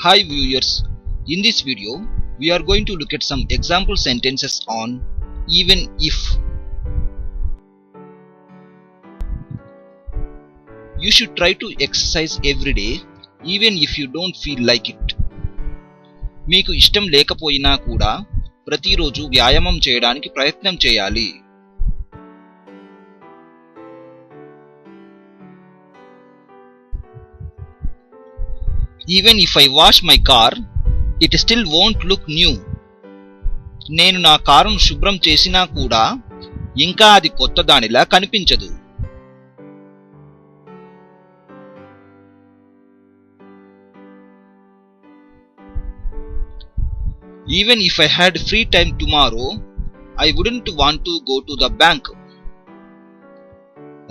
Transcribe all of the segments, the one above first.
Hi viewers, in this video we are going to look at some example sentences on even if. You should try to exercise every day even if you don't feel like it. మీకు ఇష్టం లేకపోయినా కూడా ప్రతిరోజు వ్యాయామం చేయడానికి ప్రయత్నం చేయాలి. Even if I wash my car, it still won't look new. నేను నా కారును శుభ్రం చేసినా కూడా ఇంకా అది కొత్తదానిలా కనిపించదు. Even if I had free time tomorrow, I wouldn't want to go to the bank.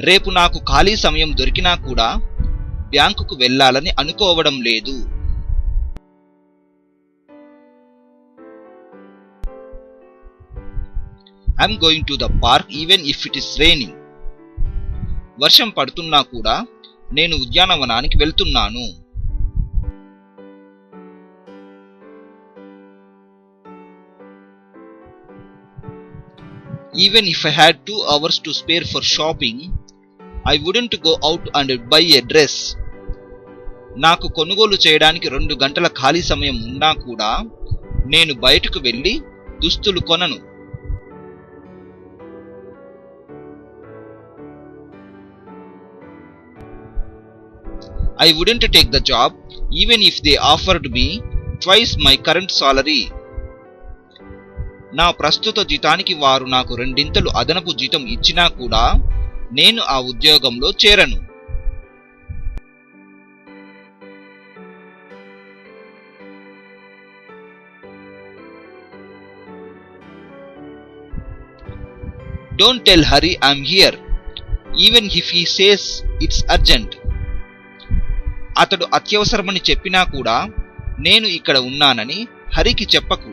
రేపు నాకు ఖాళీ సమయం దొరికినా కూడా బ్యాంకుకు వెళ్ళాలని అనుకోవడం లేదు. I'm going to the park even if it is raining. వర్షం పడుతున్నా కూడా నేను ఉద్యానవనానికి వెళ్తున్నాను. Even if I had 2 hours to spare for shopping, I wouldn't go out and buy a dress. నాకు కొనుగోలు చేయడానికి 2 గంటల ఖాళీ సమయం ఉన్నా కూడా నేను బయటకు వెళ్ళి దుస్తులు కొనను. I wouldn't take the job even if they offered me twice my current salary. నా ప్రస్తుత జీతానికి వారు నాకు 2 అదనపు జీతం ఇచ్చినా కూడా నేను ఆ ఉద్యోగంలో చేరను. Don't tell Hari I'm here, even if he says it's urgent. అతడు అత్యవసరమని చెప్పినా కూడా నేను ఇక్కడ ఉన్నానని హరికి చెప్పకు.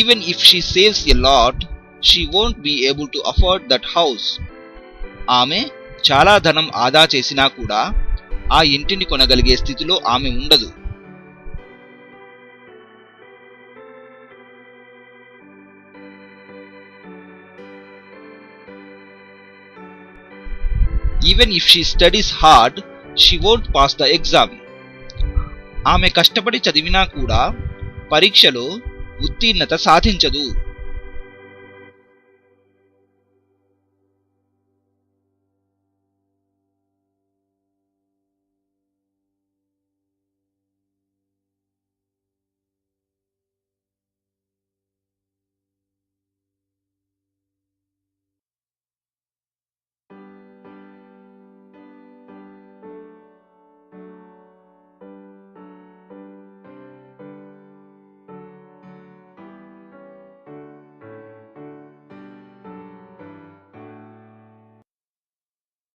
Even if she saves a lot, she won't be able to afford that house. ఆమె చాలా ధనం ఆదా చేసినా కూడా ఆ ఇంటిని కొనగలిగే స్థితిలో ఆమె ఉండదు. Even if she studies hard, she won't pass the exam. ఆమె కష్టపడి చదివినా కూడా పరీక్షలో ఉత్తీర్ణత సాధించదు.